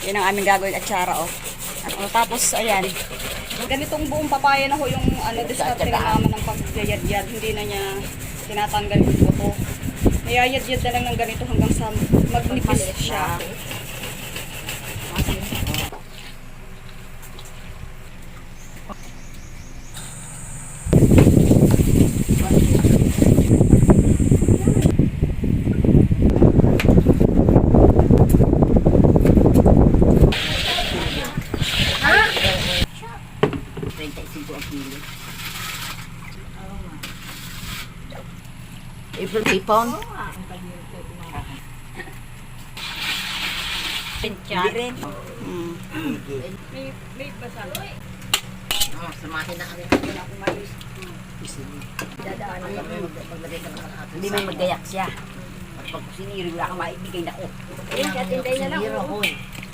Yan ang aming gagawin atsara, oh. Tapos, ayan. Ganitong buong papaya na ho yung diskarte na naman ng pagyayadyad. Hindi na niya tinatanggal yung buto. Nayayadyad na lang ng ganito hanggang sa magnipis siya. April ipon. Hindi rin. Samahin na kami. Hindi may magayak siya. Pag siniri, wala kang maibigay na ko. Katintay na lang. Sinira ko eh.